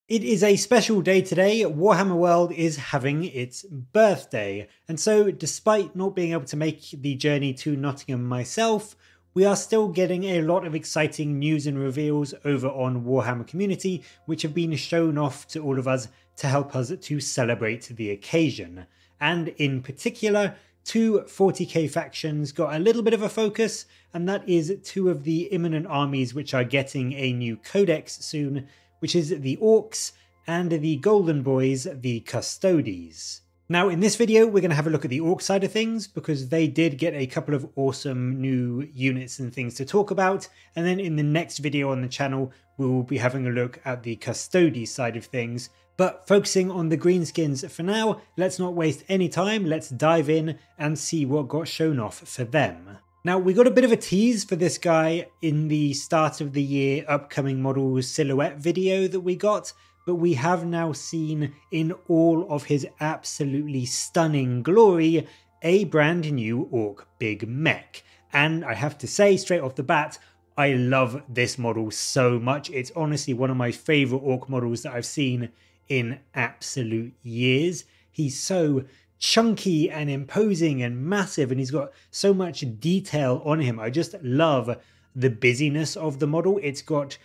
It is a special day today. Warhammer World is having its birthday. And so, despite not being able to make the journey to Nottingham myself, we are still getting a lot of exciting news and reveals over on Warhammer Community, which have been shown off to all of us to help us to celebrate the occasion. And in particular, two 40k factions got a little bit of a focus, and that is two of the imminent armies which are getting a new codex soon, which is the Orks and the Golden Boys, the Custodes. Now in this video we're going to have a look at the Ork side of things because they did get a couple of awesome new units and things to talk about, and then in the next video on the channel we will be having a look at the Custodes side of things. But focusing on the greenskins for now, let's not waste any time, let's dive in and see what got shown off for them. Now, we got a bit of a tease for this guy in the start of the year upcoming models silhouette video that we got, but we have now seen in all of his absolutely stunning glory a brand new Ork Big Mek. And I have to say straight off the bat, I love this model so much. It's honestly one of my favourite Ork models that I've seen in absolute years. He's so chunky and imposing and massive, and he's got so much detail on him. I just love the busyness of the model. It's got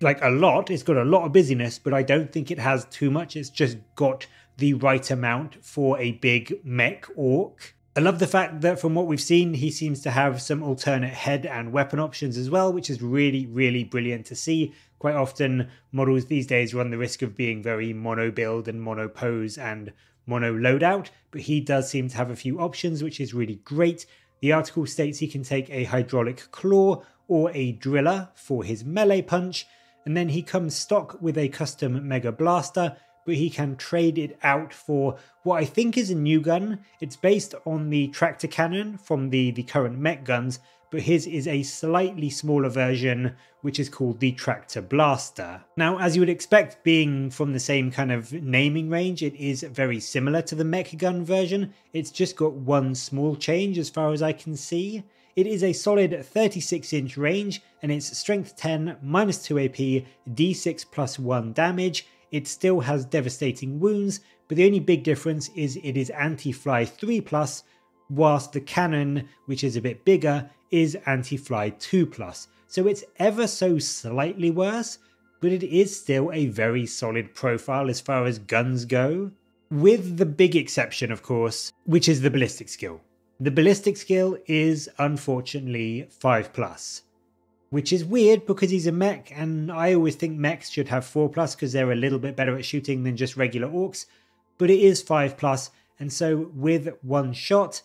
a lot of busyness, but I don't think it has too much. It's just got the right amount for a big mech orc. I love the fact that from what we've seen, he seems to have some alternate head and weapon options as well, which is really, really brilliant to see. Quite often, models these days run the risk of being very mono build and mono pose and mono loadout, but he does seem to have a few options, which is really great. The article states he can take a hydraulic claw or a driller for his melee punch, and then he comes stock with a custom mega blaster, but he can trade it out for what I think is a new gun. It's based on the tractor cannon from the current mech guns, but his is a slightly smaller version, which is called the Tractor Blaster. Now, as you would expect, being from the same kind of naming range, it is very similar to the mech gun version. It's just got one small change as far as I can see. It is a solid 36-inch range, and it's strength 10, minus 2 AP, d6 plus 1 damage. It still has devastating wounds, but the only big difference is it is anti-fly 3+, whilst the cannon, which is a bit bigger, is anti-fly 2+. So it's ever so slightly worse, but it is still a very solid profile as far as guns go. With the big exception, of course, which is the ballistic skill. The ballistic skill is unfortunately 5+, which is weird because he's a mech, and I always think mechs should have 4+ because they're a little bit better at shooting than just regular orcs, but it is 5+, and so with one shot,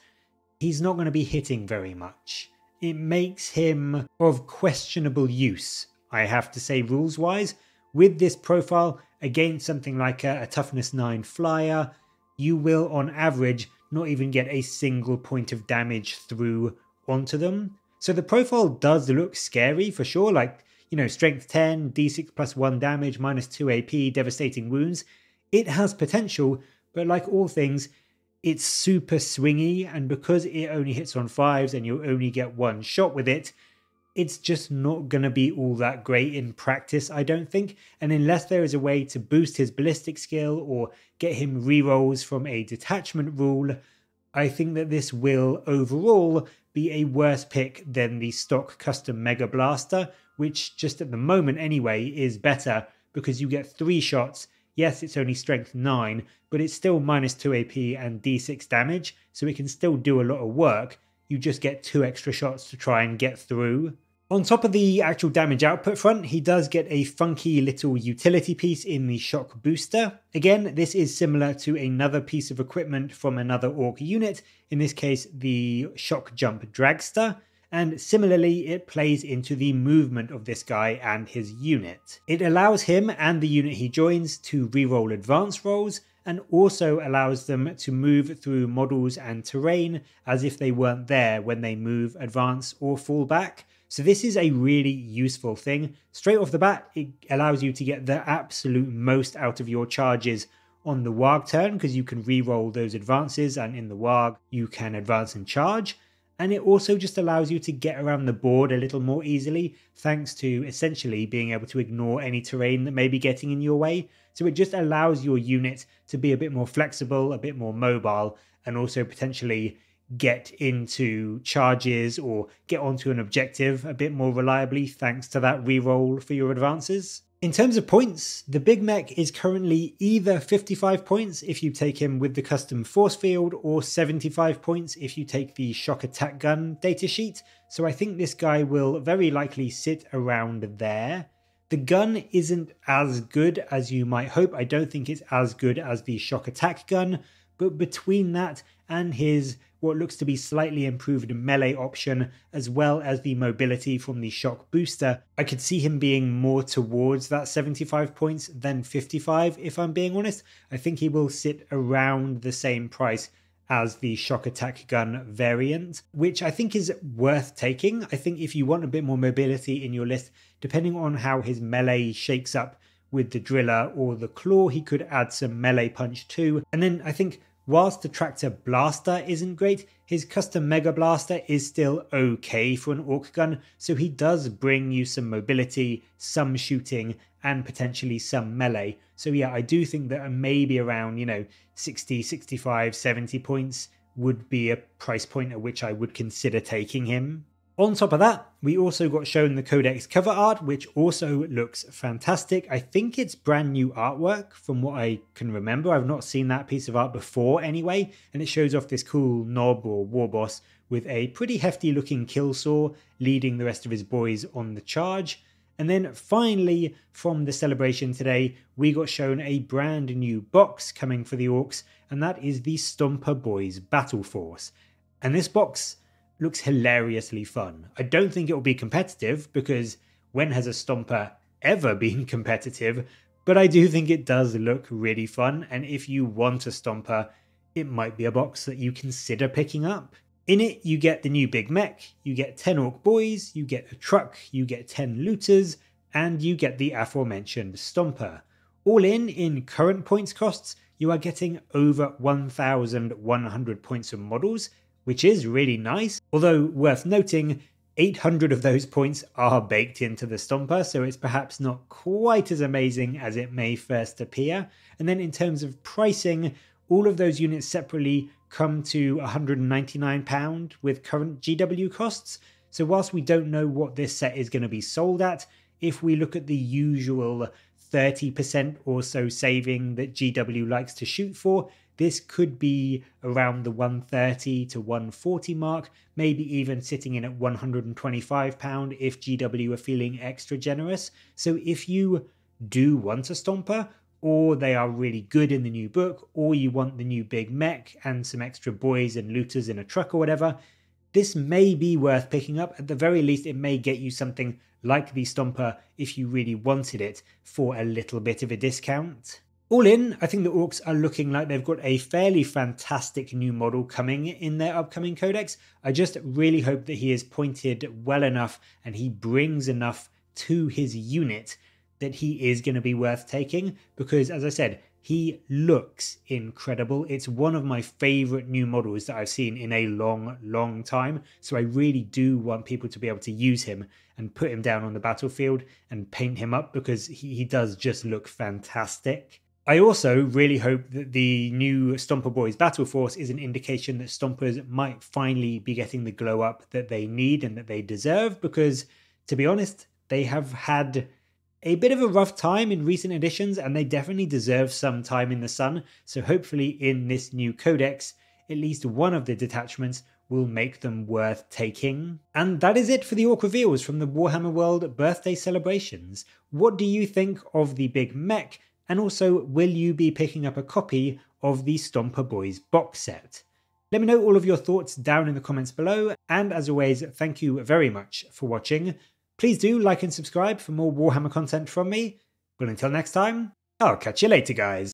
he's not going to be hitting very much. It makes him of questionable use, I have to say, rules-wise. With this profile, against something like a toughness 9 flyer, you will, on average, not even get a single point of damage through onto them. So the profile does look scary for sure, strength 10, d6 plus 1 damage, minus 2 AP, devastating wounds. It has potential, but like all things, it's super swingy, and because it only hits on 5s and you only get one shot with it, it's just not going to be all that great in practice, I don't think. And unless there is a way to boost his ballistic skill or get him rerolls from a detachment rule, I think that this will overall be a worse pick than the stock custom Mega Blaster, which just at the moment anyway is better because you get 3 shots. Yes, it's only strength 9, but it's still minus 2 AP and d6 damage, so it can still do a lot of work. You just get 2 extra shots to try and get through. On top of the actual damage output front, he does get a funky little utility piece in the shock booster. Again, this is similar to another piece of equipment from another orc unit, in this case the shock jump dragster. And similarly, it plays into the movement of this guy and his unit. It allows him and the unit he joins to reroll advance rolls, and also allows them to move through models and terrain as if they weren't there when they move, advance, or fall back. So this is a really useful thing. Straight off the bat, it allows you to get the absolute most out of your charges on the warg turn because you can reroll those advances, and in the warg you can advance and charge. And it also just allows you to get around the board a little more easily, thanks to essentially being able to ignore any terrain that may be getting in your way. So it just allows your unit to be a bit more flexible, a bit more mobile, and also potentially get into charges or get onto an objective a bit more reliably thanks to that reroll for your advances. In terms of points, the Big Mek is currently either 55 points if you take him with the custom force field, or 75 points if you take the shock attack gun datasheet, so I think this guy will very likely sit around there. The gun isn't as good as you might hope. I don't think it's as good as the shock attack gun, but between that and his what looks to be slightly improved melee option, as well as the mobility from the shock booster, I could see him being more towards that 75 points than 55 if I'm being honest. I think he will sit around the same price as the shock attack gun variant, which I think is worth taking. I think if you want a bit more mobility in your list, depending on how his melee shakes up with the driller or the claw, he could add some melee punch too. And then I think whilst the tractor blaster isn't great, his custom mega blaster is still okay for an orc gun, so he does bring you some mobility, some shooting, and potentially some melee. So yeah, I do think that maybe around, 60, 65, 70 points would be a price point at which I would consider taking him. On top of that, we also got shown the Codex cover art, which also looks fantastic. I think it's brand new artwork from what I can remember. I've not seen that piece of art before anyway, and it shows off this cool Nob or war boss with a pretty hefty looking kill saw leading the rest of his boys on the charge. And then finally, from the celebration today, we got shown a brand new box coming for the Orks, and that is the Stomper Boys Battle Force. And this box looks hilariously fun. I don't think it will be competitive, because when has a Stomper ever been competitive? But I do think it does look really fun, and if you want a Stomper, it might be a box that you consider picking up. In it, you get the new Big Mek, you get 10 Ork Boys, you get a truck, you get 10 looters, and you get the aforementioned Stomper. All in current points costs, you are getting over 1,100 points of models, which is really nice, although worth noting, 800 of those points are baked into the Stomper, so it's perhaps not quite as amazing as it may first appear. And then in terms of pricing, all of those units separately come to £199 with current GW costs. So whilst we don't know what this set is going to be sold at, if we look at the usual 30% or so saving that GW likes to shoot for, this could be around the 130 to 140 mark, maybe even sitting in at £125 if GW are feeling extra generous. So if you do want a Stomper, or they are really good in the new book, or you want the new Big Mek and some extra boys and looters in a truck or whatever, this may be worth picking up. At the very least, it may get you something like the Stomper if you really wanted it for a little bit of a discount. All in, I think the Orks are looking like they've got a fairly fantastic new model coming in their upcoming codex. I just really hope that he is pointed well enough and he brings enough to his unit that he is going to be worth taking, because as I said, he looks incredible. It's one of my favorite new models that I've seen in a long time. So I really do want people to be able to use him and put him down on the battlefield and paint him up, because he does just look fantastic. I also really hope that the new Stomper Boys Battle Force is an indication that Stompers might finally be getting the glow up that they need and that they deserve, because to be honest, they have had a bit of a rough time in recent editions and they definitely deserve some time in the sun. So hopefully in this new codex, at least one of the detachments will make them worth taking. And that is it for the Ork reveals from the Warhammer World birthday celebrations. What do you think of the Big Mek? And also, will you be picking up a copy of the Stomper Boys box set? Let me know all of your thoughts down in the comments below, and as always, thank you very much for watching. Please do like and subscribe for more Warhammer content from me. But until next time, I'll catch you later, guys.